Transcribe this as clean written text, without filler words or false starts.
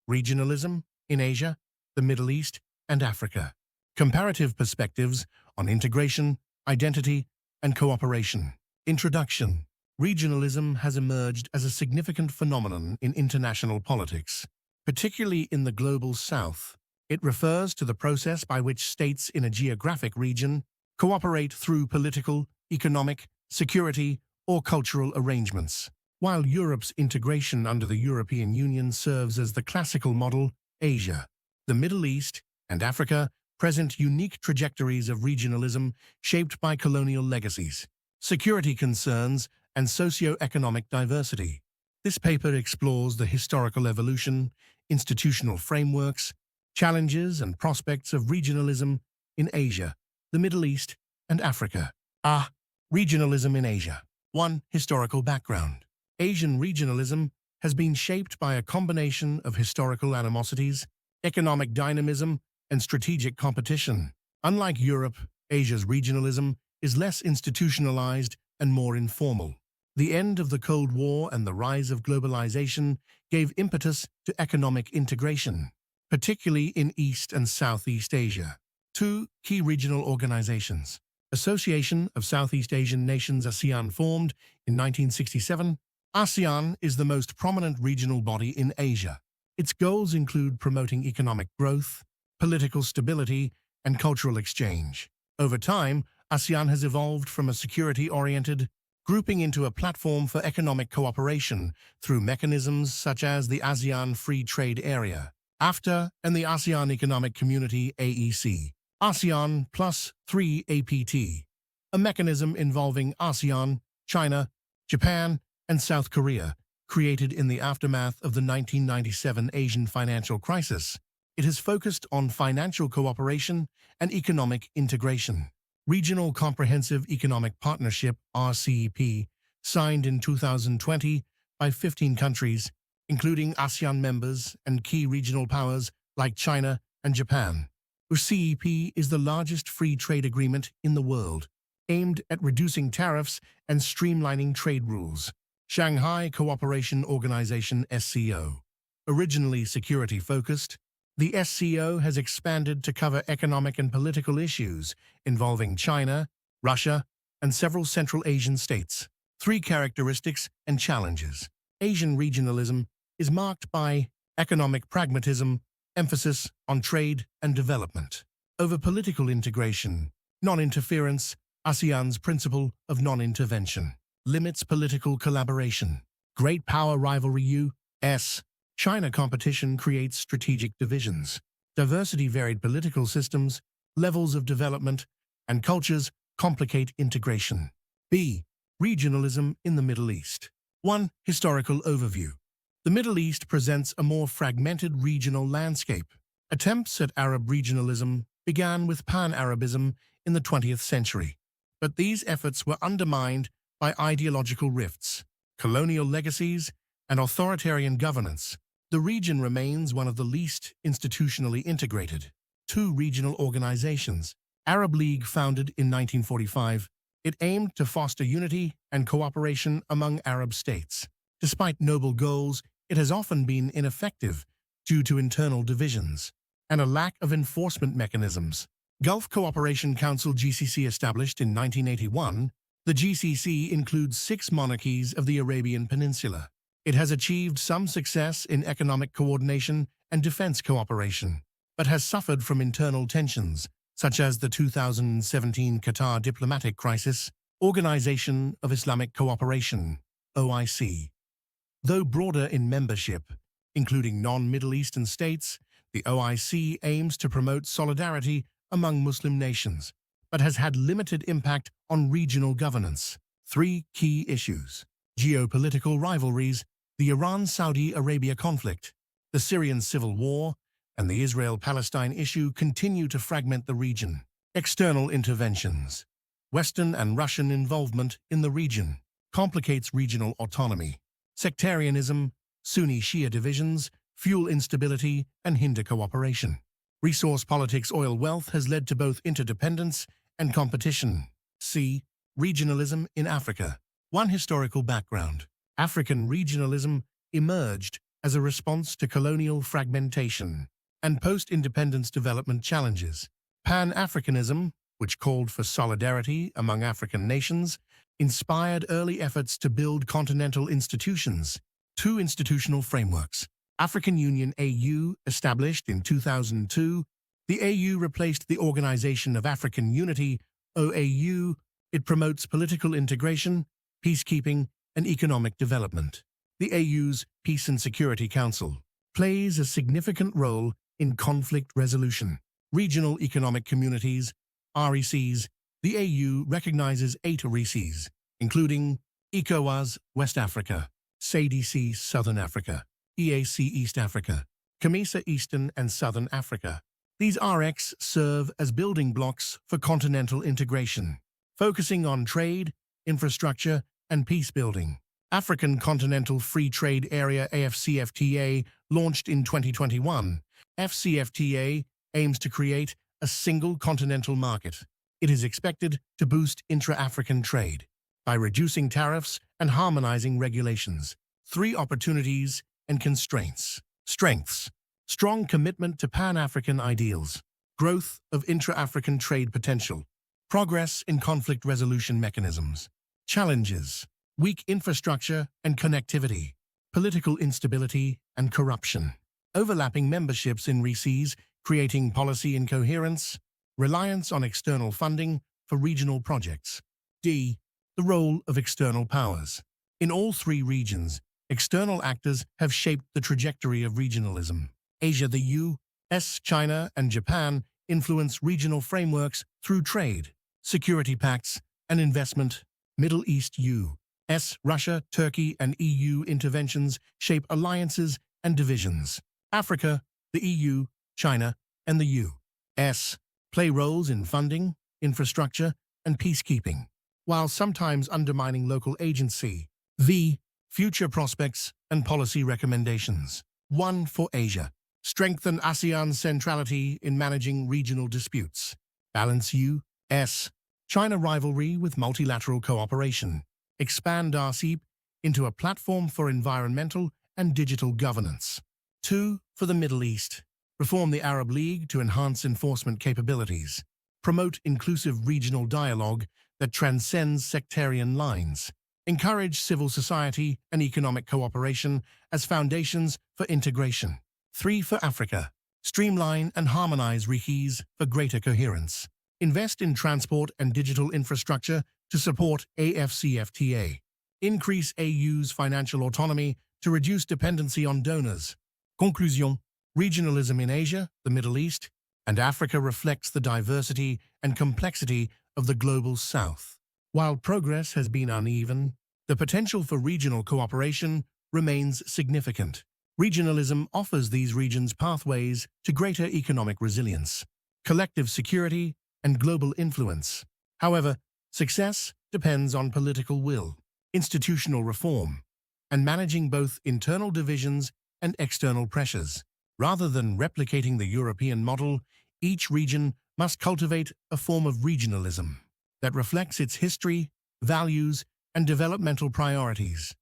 Regionalism in Asia, the Middle East, and Africa. Comparative perspectives on integration, identity, and cooperation. Introduction. Regionalism has emerged as a significant phenomenon in international politics, particularly in the global South. It refers to the process by which states in a geographic region cooperate through political, economic, security, or cultural arrangements. While Europe's integration under the European Union serves as the classical model, Asia, the Middle East, and Africa present unique trajectories of regionalism shaped by colonial legacies, security concerns, and socio-economic diversity. This paper explores the historical evolution, institutional frameworks, challenges, and prospects of regionalism in Asia, the Middle East, and Africa. Regionalism in Asia. 1. Historical background. Asian regionalism has been shaped by a combination of historical animosities, economic dynamism, and strategic competition. Unlike Europe, Asia's regionalism is less institutionalized and more informal. The end of the Cold War and the rise of globalization gave impetus to economic integration, particularly in East and Southeast Asia. 2. Key regional organizations. Association of Southeast Asian Nations ASEAN formed in 1967. ASEAN is the most prominent regional body in Asia. Its goals include promoting economic growth, political stability, and cultural exchange. Over time, ASEAN has evolved from a security-oriented grouping into a platform for economic cooperation through mechanisms such as the ASEAN Free Trade Area, AFTA, and the ASEAN Economic Community AEC, ASEAN Plus 3 APT, a mechanism involving ASEAN, China, Japan, and South Korea, created in the aftermath of the 1997 Asian financial crisis. It has focused on financial cooperation and economic integration. Regional Comprehensive Economic Partnership (RCEP), signed in 2020 by 15 countries, including ASEAN members and key regional powers like China and Japan. RCEP is the largest free trade agreement in the world, aimed at reducing tariffs and streamlining trade rules. Shanghai Cooperation Organization (SCO). Originally security-focused, the SCO has expanded to cover economic and political issues involving China, Russia, and several Central Asian states. 3 characteristics and challenges. Asian regionalism is marked by economic pragmatism, emphasis on trade and development, over political integration, non-interference. ASEAN's principle of non-intervention limits political collaboration. Great power rivalry U.S. China competition creates strategic divisions. Diversity varied political systems, levels of development, and cultures complicate integration. B. Regionalism in the Middle East. 1. Historical overview. The Middle East presents a more fragmented regional landscape. Attempts at Arab regionalism began with Pan-Arabism in the 20th century, but these efforts were undermined by ideological rifts, colonial legacies, and authoritarian governance. The region remains one of the least institutionally integrated. 2 regional organizations. Arab League, founded in 1945, it aimed to foster unity and cooperation among Arab states. Despite noble goals, it has often been ineffective due to internal divisions and a lack of enforcement mechanisms. Gulf Cooperation Council (GCC), established in 1981, the GCC includes 6 monarchies of the Arabian Peninsula. It has achieved some success in economic coordination and defense cooperation, but has suffered from internal tensions, such as the 2017 Qatar diplomatic crisis. Organization of Islamic Cooperation (OIC). Though broader in membership, including non-Middle Eastern states, the OIC aims to promote solidarity among Muslim nations, but has had limited impact on regional governance. 3 key issues. Geopolitical rivalries. The Iran-Saudi Arabia conflict, the Syrian civil war, and the Israel-Palestine issue continue to fragment the region. External interventions. Western and Russian involvement in the region complicates regional autonomy. Sectarianism, Sunni-Shia divisions, fuel instability, and hinder cooperation. Resource politics. Oil wealth has led to both interdependence and competition. C. Regionalism in Africa. 1. Historical background. African regionalism emerged as a response to colonial fragmentation and post-independence development challenges. Pan-Africanism, which called for solidarity among African nations, inspired early efforts to build continental institutions. Two institutional frameworks. African Union AU, established in 2002, the AU replaced the Organization of African Unity, OAU. It promotes political integration, peacekeeping, and economic development. The AU's Peace and Security Council plays a significant role in conflict resolution. Regional Economic Communities, RECs. The AU recognizes 8 RECs, including ECOWAS, West Africa, SADC, Southern Africa, EAC, East Africa, COMESA, Eastern and Southern Africa. These RECs serve as building blocks for continental integration, focusing on trade, infrastructure, and peace building. African Continental Free Trade Area AfCFTA, launched in 2021. AfCFTA aims to create a single continental market. It is expected to boost intra-African trade by reducing tariffs and harmonizing regulations. 3 opportunities and constraints. Strengths: strong commitment to Pan-African ideals, growth of intra-African trade potential, progress in conflict resolution mechanisms. Challenges: weak infrastructure and connectivity, political instability and corruption, overlapping memberships in RECs, creating policy incoherence, reliance on external funding for regional projects. D. The role of external powers. In all 3 regions, external actors have shaped the trajectory of regionalism. Asia, the U.S., China, and Japan influence regional frameworks through trade, security pacts, and investment. Middle East, U.S., Russia, Turkey, and EU interventions shape alliances and divisions. Africa, the EU, China, and the U.S. play roles in funding, infrastructure, and peacekeeping, while sometimes undermining local agency. V. Future prospects and policy recommendations. 1. For Asia. Strengthen ASEAN's centrality in managing regional disputes. Balance U.S.-China rivalry with multilateral cooperation. Expand RCEP into a platform for environmental and digital governance. 2. For the Middle East. Reform the Arab League to enhance enforcement capabilities. Promote inclusive regional dialogue that transcends sectarian lines. Encourage civil society and economic cooperation as foundations for integration. 3. For Africa. Streamline and harmonize RECs for greater coherence. Invest in transport and digital infrastructure to support AfCFTA. Increase AU's financial autonomy to reduce dependency on donors. Conclusion. Regionalism in Asia, the Middle East, and Africa reflects the diversity and complexity of the global South. While progress has been uneven, the potential for regional cooperation remains significant. Regionalism offers these regions pathways to greater economic resilience, collective security, and global influence. However, success depends on political will, institutional reform, and managing both internal divisions and external pressures. Rather than replicating the European model, each region must cultivate a form of regionalism that reflects its history, values, and developmental priorities.